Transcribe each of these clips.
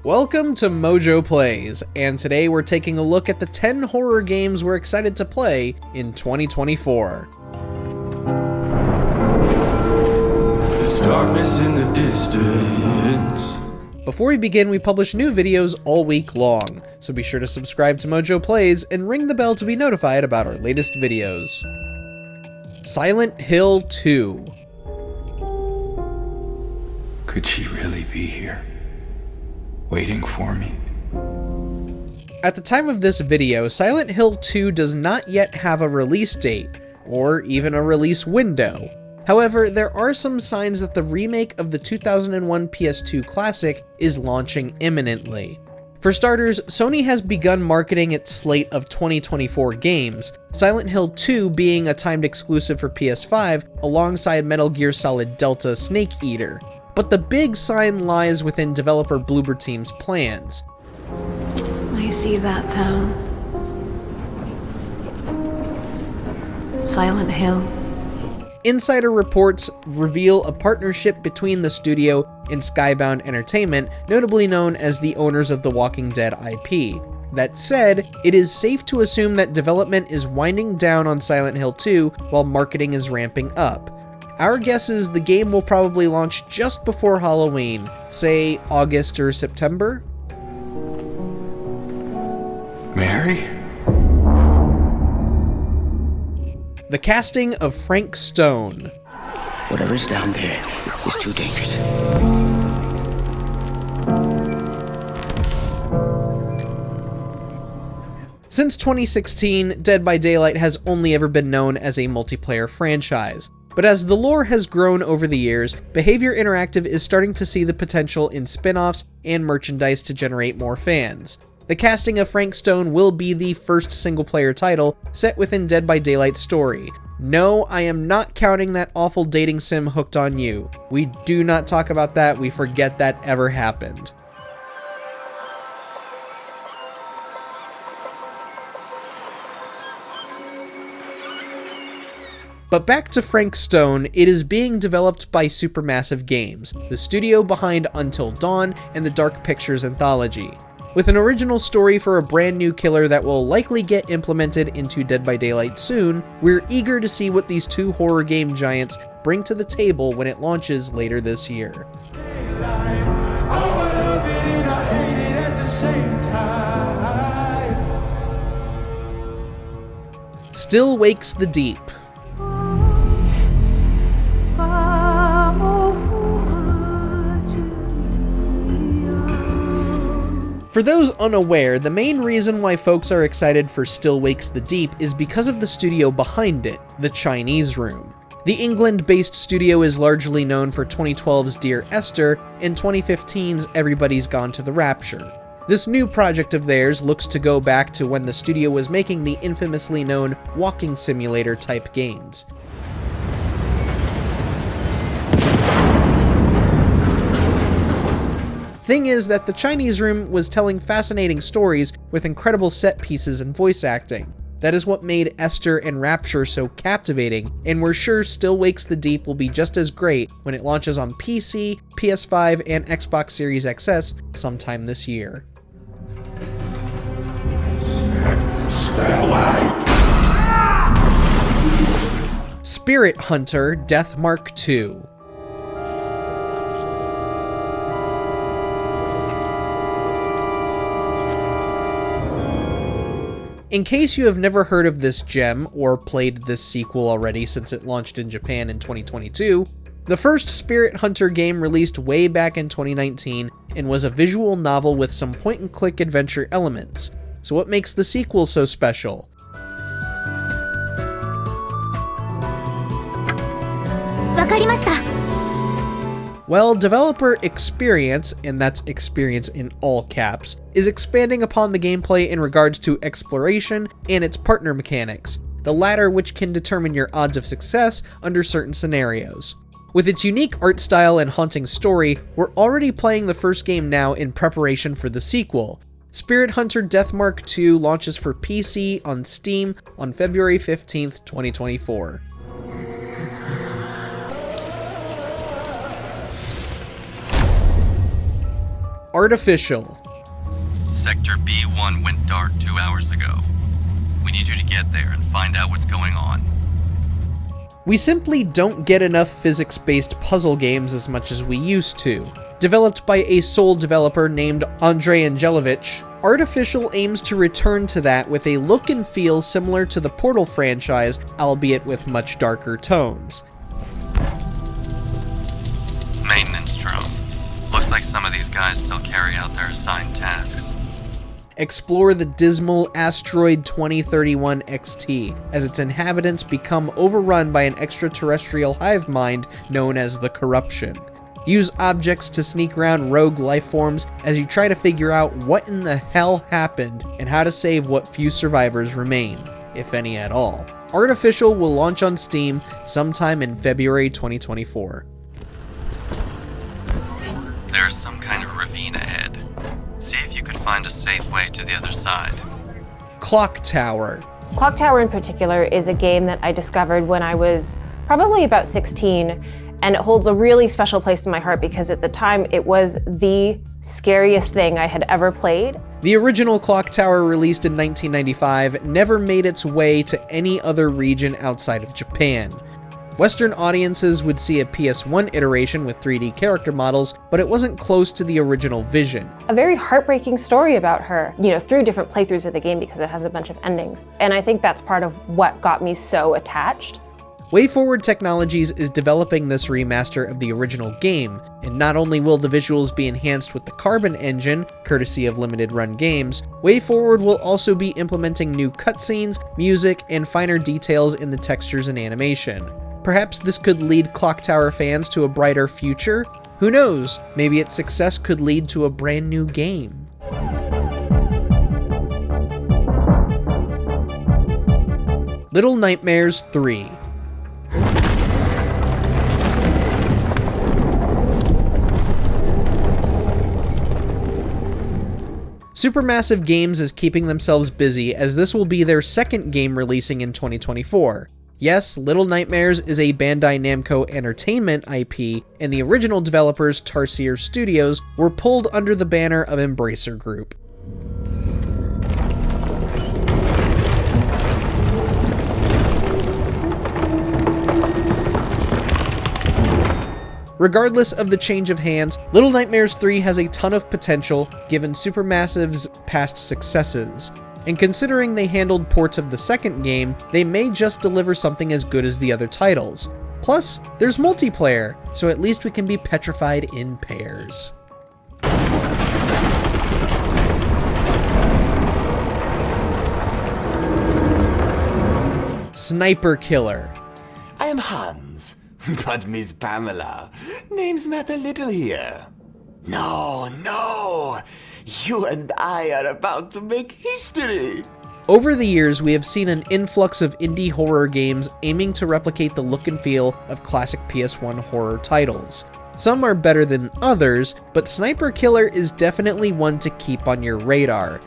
Welcome to MojoPlays, and today we're taking a look at the 10 horror games we're excited to play in 2024. There's darkness in the distance. Before we begin, we publish new videos all week long, so be sure to subscribe to MojoPlays and ring the bell to be notified about our latest videos. Silent Hill 2. Could she really be here, waiting for me? At the time of this video, Silent Hill 2 does not yet have a release date, or even a release window. However, there are some signs that the remake of the 2001 PS2 classic is launching imminently. For starters, Sony has begun marketing its slate of 2024 games, Silent Hill 2 being a timed exclusive for PS5 alongside Metal Gear Solid Delta Snake Eater. But the big sign lies within developer Bloober Team's plans. I see that town. Silent Hill. Insider reports reveal a partnership between the studio and Skybound Entertainment, notably known as the owners of the Walking Dead IP. That said, it is safe to assume that development is winding down on Silent Hill 2 while marketing is ramping up. Our guess is the game will probably launch just before Halloween, say August or September? Mary? The casting of Frank Stone. Whatever's down there is too dangerous. Since 2016, Dead by Daylight has only ever been known as a multiplayer franchise. But as the lore has grown over the years, Behavior Interactive is starting to see the potential in spin-offs and merchandise to generate more fans. The casting of Frank Stone will be the first single-player title set within Dead by Daylight's story. No, I am not counting that awful dating sim Hooked on You. We do not talk about that, we forget that ever happened. But back to Frank Stone, it is being developed by Supermassive Games, the studio behind Until Dawn and the Dark Pictures anthology. With an original story for a brand new killer that will likely get implemented into Dead by Daylight soon, we're eager to see what these two horror game giants bring to the table when it launches later this year. Still Wakes the Deep. For those unaware, the main reason why folks are excited for Still Wakes the Deep is because of the studio behind it, the Chinese Room. The England-based studio is largely known for 2012's Dear Esther and 2015's Everybody's Gone to the Rapture. This new project of theirs looks to go back to when the studio was making the infamously known walking simulator type games. Thing is that the Chinese Room was telling fascinating stories with incredible set pieces and voice acting. That is what made Esther and Rapture so captivating, and we're sure Still Wakes the Deep will be just as great when it launches on PC, PS5, and Xbox Series XS sometime this year. Stay away! Spirit Hunter Deathmark 2. In case you have never heard of this gem, or played this sequel already since it launched in Japan in 2022, the first Spirit Hunter game released way back in 2019 and was a visual novel with some point-and-click adventure elements. So what makes the sequel so special? Well, developer Experience, and that's Experience in all caps, is expanding upon the gameplay in regards to exploration and its partner mechanics, the latter which can determine your odds of success under certain scenarios. With its unique art style and haunting story, we're already playing the first game now in preparation for the sequel. Spirit Hunter Deathmark 2 launches for PC on Steam on February 15th, 2024. Artificial. Sector B1 went dark 2 hours ago. We need you to get there and find out what's going on. We simply don't get enough physics-based puzzle games as much as we used to. Developed by a sole developer named Andrei Angelovich, Artificial aims to return to that with a look and feel similar to the Portal franchise, albeit with much darker tones. Maintenance drone. Looks like some of these guys still carry out their assigned tasks. Explore the dismal asteroid 2031 XT, as its inhabitants become overrun by an extraterrestrial hive mind known as the Corruption. Use objects to sneak around rogue lifeforms as you try to figure out what in the hell happened and how to save what few survivors remain, if any at all. Artificial will launch on Steam sometime in February 2024. There's some kind of ravine ahead. See if you could find a safe way to the other side. Clock Tower. Clock Tower in particular is a game that I discovered when I was probably about 16, and it holds a really special place in my heart because at the time it was the scariest thing I had ever played. The original Clock Tower, released in 1995, never made its way to any other region outside of Japan. Western audiences would see a PS1 iteration with 3D character models, but it wasn't close to the original vision. A very heartbreaking story about her, through different playthroughs of the game because it has a bunch of endings. And I think that's part of what got me so attached. WayForward Technologies is developing this remaster of the original game, and not only will the visuals be enhanced with the Carbon engine, courtesy of Limited Run Games, WayForward will also be implementing new cutscenes, music, and finer details in the textures and animation. Perhaps this could lead Clock Tower fans to a brighter future? Who knows, maybe its success could lead to a brand new game. Little Nightmares 3. Supermassive Games is keeping themselves busy as this will be their second game releasing in 2024. Yes, Little Nightmares is a Bandai Namco Entertainment IP, and the original developers, Tarsier Studios, were pulled under the banner of Embracer Group. Regardless of the change of hands, Little Nightmares 3 has a ton of potential given Supermassive's past successes. And considering they handled ports of the second game, they may just deliver something as good as the other titles. Plus, there's multiplayer, so at least we can be petrified in pairs. Sniper Killer. I am Hans, but Miss Pamela, names matter little here. No, you and I are about to make history. Over the years, we have seen an influx of indie horror games aiming to replicate the look and feel of classic PS1 horror titles. Some are better than others, but Sniper Killer is definitely one to keep on your radar.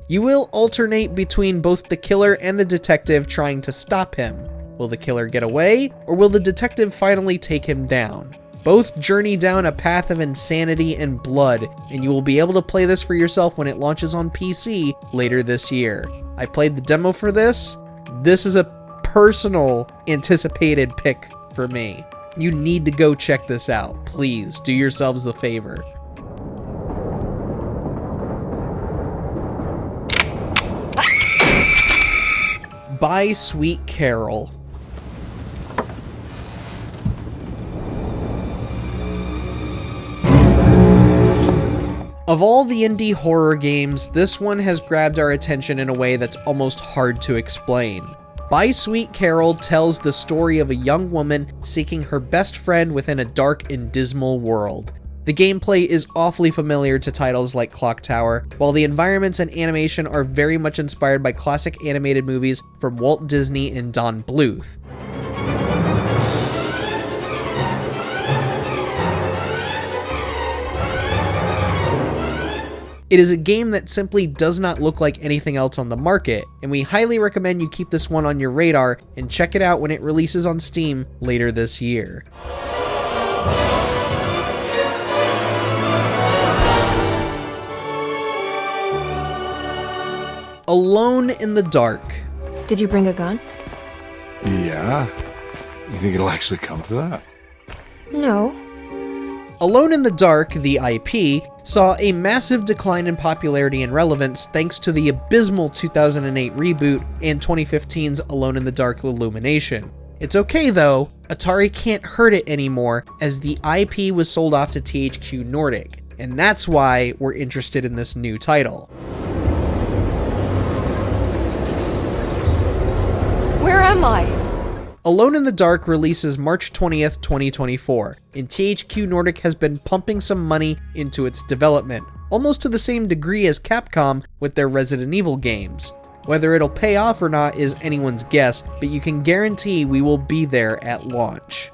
You will alternate between both the killer and the detective trying to stop him. Will the killer get away, or will the detective finally take him down? Both journey down a path of insanity and blood, and you will be able to play this for yourself when it launches on PC later this year. I played the demo for this. This is a personal anticipated pick for me. You need to go check this out. Please, do yourselves the favor. By Sweet Carol. Of all the indie horror games, this one has grabbed our attention in a way that's almost hard to explain. By Sweet Carol tells the story of a young woman seeking her best friend within a dark and dismal world. The gameplay is awfully familiar to titles like Clock Tower, while the environments and animation are very much inspired by classic animated movies from Walt Disney and Don Bluth. It is a game that simply does not look like anything else on the market, and we highly recommend you keep this one on your radar and check it out when it releases on Steam later this year. Alone in the Dark. Did you bring a gun? Yeah. You think it'll actually come to that? No. Alone in the Dark, the IP, saw a massive decline in popularity and relevance thanks to the abysmal 2008 reboot and 2015's Alone in the Dark Illumination. It's okay though, Atari can't hurt it anymore as the IP was sold off to THQ Nordic, and that's why we're interested in this new title. Where am I? Alone in the Dark releases March 20th, 2024, and THQ Nordic has been pumping some money into its development, almost to the same degree as Capcom with their Resident Evil games. Whether it'll pay off or not is anyone's guess, but you can guarantee we will be there at launch.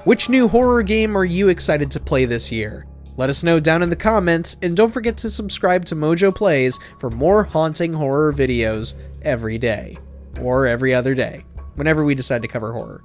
Which new horror game are you excited to play this year? Let us know down in the comments, and don't forget to subscribe to MojoPlays for more haunting horror videos every day. Or every other day, whenever we decide to cover horror.